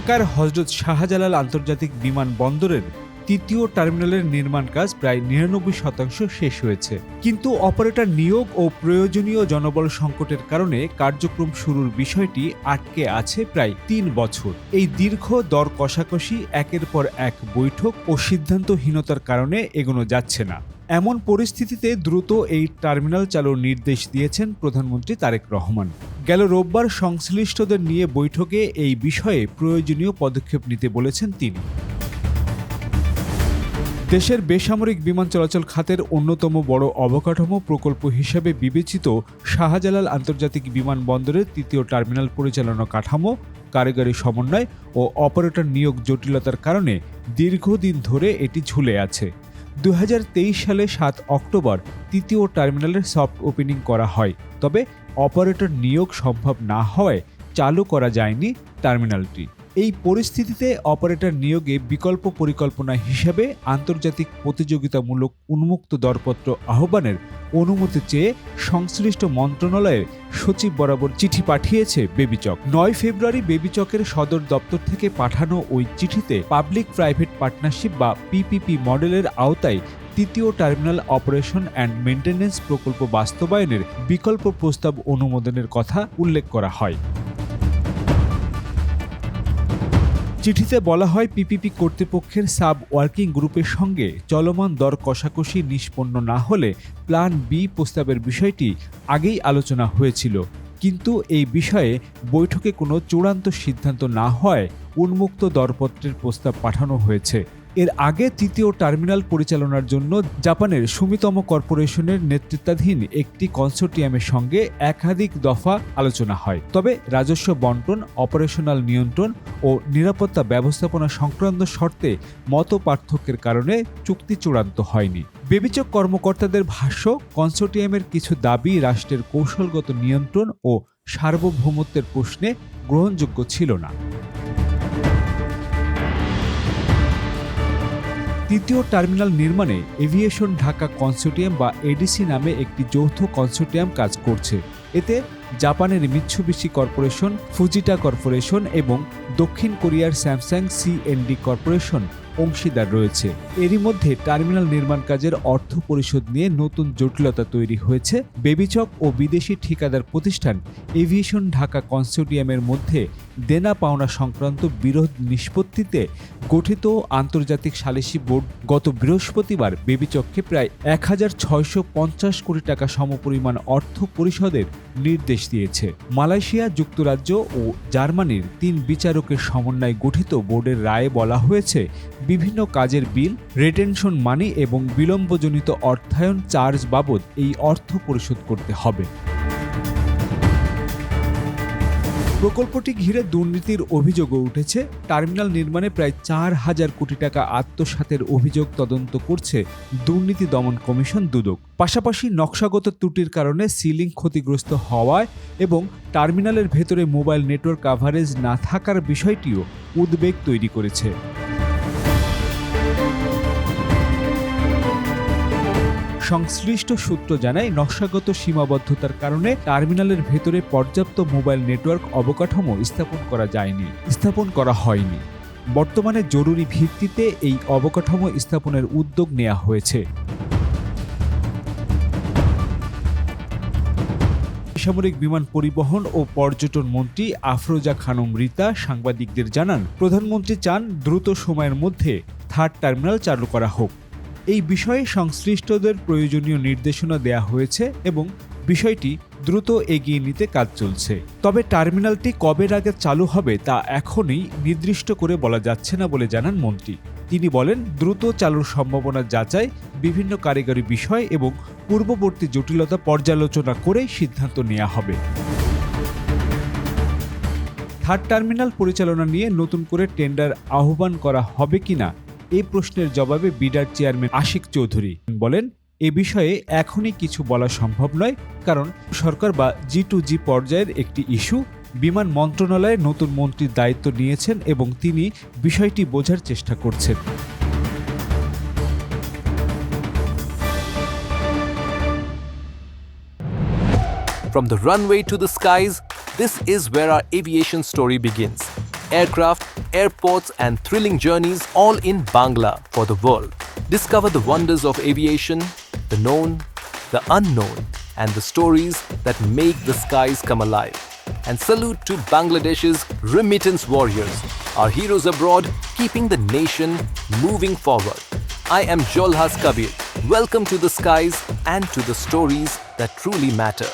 ঢাকার হযরত শাহজালাল আন্তর্জাতিক বিমানবন্দরের তৃতীয় টার্মিনালের নির্মাণ কাজ প্রায় ৯৯% শেষ হয়েছে। কিন্তু অপারেটর নিয়োগ ও প্রয়োজনীয় জনবল সংকটের কারণে কার্যক্রম শুরুর বিষয়টি আটকে আছে প্রায় ৩ বছর। এই দীর্ঘ দর কষাকষি, একের পর এক বৈঠক ও সিদ্ধান্তহীনতার কারণে এগোনো যাচ্ছে না। এমন পরিস্থিতিতে দ্রুত এই টার্মিনাল চালুর নির্দেশ দিয়েছেন প্রধানমন্ত্রী তারেক রহমান। গেল রোববার সংশ্লিষ্টদের নিয়ে বৈঠকে এই বিষয়ে প্রয়োজনীয় পদক্ষেপ নিতে বলেছেন তিনি। দেশের বেসামরিক বিমান চলাচল খাতের অন্যতম বড় অবকাঠামো প্রকল্প হিসেবে বিবেচিত শাহজালাল আন্তর্জাতিক বিমানবন্দরের তৃতীয় টার্মিনাল পরিচালনা কাঠামো, কারিগরি সমন্বয় ও অপারেটর নিয়োগ জটিলতার কারণে দীর্ঘদিন ধরে এটি ঝুলে আছে। ২০২৩ সালে ৭ অক্টোবর তৃতীয় টার্মিনালের সফট ওপেনিং করা হয়, তবে অপারেটর নিয়োগ সম্ভব না হওয়ায় চালু করা যায়নি টার্মিনালটি। এই পরিস্থিতিতে অপারেটর নিয়োগে বিকল্প পরিকল্পনা হিসেবে আন্তর্জাতিক প্রতিযোগিতামূলক উন্মুক্ত দরপত্র আহ্বানের অনুমতি চেয়ে সংশ্লিষ্ট মন্ত্রণালয়ের সচিব বরাবর চিঠি পাঠিয়েছে বেবিচক। ৯ ফেব্রুয়ারি বেবিচকের সদর দপ্তর থেকে পাঠানো ওই চিঠিতে পাবলিক প্রাইভেট পার্টনারশিপ বা পিপিপি মডেলের আওতায় তৃতীয় টার্মিনাল অপারেশন অ্যান্ড মেইনটেন্যান্স প্রকল্প বাস্তবায়নের বিকল্প প্রস্তাব অনুমোদনের কথা উল্লেখ করা হয়। চিঠিতে বলা হয়, পিপিপি কর্তৃপক্ষের সাব ওয়ার্কিং গ্রুপের সঙ্গে চলমান দর কষাকষি নিষ্পন্ন না হলে প্ল্যান বি প্রস্তাবের বিষয়টি আগেই আলোচনা হয়েছিল, কিন্তু এই বিষয়ে বৈঠকে কোনো চূড়ান্ত সিদ্ধান্ত না হওয়ায় উন্মুক্ত দরপত্রের প্রস্তাব পাঠানো হয়েছে। এর আগে তৃতীয় টার্মিনাল পরিচালনার জন্য জাপানের সুমিতম কর্পোরেশনের নেতৃত্বাধীন একটি কনসোর্টিয়ামের সঙ্গে একাধিক দফা আলোচনা হয়, তবে রাজস্ব বণ্টন, অপারেশনাল নিয়ন্ত্রণ ও নিরাপত্তা ব্যবস্থাপনা সংক্রান্ত শর্তে মত পার্থক্যের কারণে চুক্তি চূড়ান্ত হয়নি। বেবিচক কর্মকর্তাদের ভাষ্য, কনসোর্টিয়ামের কিছু দাবি রাষ্ট্রের কৌশলগত নিয়ন্ত্রণ ও সার্বভৌমত্বের প্রশ্নে গ্রহণযোগ্য ছিল না। তৃতীয় টার্মিনাল নির্মাণে এভিয়েশন ঢাকা কনসোর্টিয়াম বা এডিসি নামে একটি যৌথ কনসোর্টিয়াম কাজ করছে। এতে জাপানের মিৎসুবিশি কর্পোরেশন, ফুজিটা কর্পোরেশন এবং দক্ষিণ কোরিয়ার স্যামসাং সিএনডি কর্পোরেশন অংশীদার রয়েছে। এরই মধ্যে টার্মিনাল নির্মাণ কাজের অর্থ পরিশোধ নিয়ে নতুন জটিলতা তৈরি হয়েছে। বেবিচক ও বিদেশি ঠিকাদার প্রতিষ্ঠান এভিয়েশন ঢাকা কনসোর্টিয়ামের মধ্যে দেনা পাওনা সংক্রান্ত বিরোধ নিষ্পত্তিতে গঠিত আন্তর্জাতিক সালিসি বোর্ড গত বৃহস্পতিবার বেবিচককে প্রায় ১,৬৫০ কোটি টাকা সমপরিমাণ অর্থ পরিশোধের নির্দেশ দিয়েছে। মালয়েশিয়া, যুক্তরাজ্য ও জার্মানির ৩ বিচারকের সমন্বয়ে গঠিত বোর্ডের রায়ে বলা হয়েছে, বিভিন্ন কাজের বিল, রিটেনশন মানি এবং বিলম্বজনিত অর্থায়ন চার্জ বাবদ এই অর্থ পরিশোধ করতে হবে। প্রকল্পটি ঘিরে দুর্নীতির অভিযোগও উঠেছে। টার্মিনাল নির্মাণে প্রায় ৪,০০০ কোটি টাকা আত্মসাতের অভিযোগ তদন্ত করছে দুর্নীতি দমন কমিশন দুদক। পাশাপাশি নকশাগত ত্রুটির কারণে সিলিং ক্ষতিগ্রস্ত হওয়ায় এবং টার্মিনালের ভেতরে মোবাইল নেটওয়ার্ক কাভারেজ না থাকার বিষয়টিও উদ্বেগ তৈরি করেছে। সংশ্লিষ্ট সূত্র জানায়, নকশাগত সীমাবদ্ধতার কারণে টার্মিনালের ভেতরে পর্যাপ্ত মোবাইল নেটওয়ার্ক অবকাঠামো স্থাপন করা হয়নি। বর্তমানে জরুরি ভিত্তিতে এই অবকাঠামো স্থাপনের উদ্যোগ নেওয়া হয়েছে। বেসামরিক বিমান পরিবহন ও পর্যটন মন্ত্রী আফরোজা খানম রিতা সাংবাদিকদের জানান, প্রধানমন্ত্রী চান দ্রুত সময়ের মধ্যে থার্ড টার্মিনাল চালু করা হোক। এই বিষয়ে সংশ্লিষ্টদের প্রয়োজনীয় নির্দেশনা দেয়া হয়েছে এবং বিষয়টি দ্রুত এগিয়ে নিতে কাজ চলছে। তবে টার্মিনালটি কবে আগে চালু হবে তা এখনই নির্দিষ্ট করে বলা যাচ্ছে না বলে জানান মন্ত্রী। তিনি বলেন, দ্রুত চালুর সম্ভাবনা যাচাই, বিভিন্ন কারিগরি বিষয় এবং পূর্ববর্তী জটিলতা পর্যালোচনা করে সিদ্ধান্ত নেওয়া হবে। থার্ড টার্মিনাল পরিচালনা নিয়ে নতুন করে টেন্ডার আহ্বান করা হবে কিনা এই প্রশ্নের জবাবে বিডার চেয়ারম্যান আশিক চৌধুরী বলেন, এ বিষয়ে এখনই কিছু বলা সম্ভব নয়, কারণ সরকার বা G2G পর্যায়ের একটি ইস্যু। বিমান মন্ত্রণালয়ে নতুন মন্ত্রীর দায়িত্ব নিয়েছেন এবং তিনি বিষয়টি বোঝার চেষ্টা করছেন। From the runway to the skies, this is where our aviation story begins. Aircraft, airports and thrilling journeys all in Bangla for the world. Discover the wonders of aviation, the known, the unknown, and the stories that make the skies come alive. And salute to Bangladesh's remittance warriors, our heroes abroad keeping the nation moving forward. I am Jolhas Kabir. Welcome to the skies and to the stories that truly matter.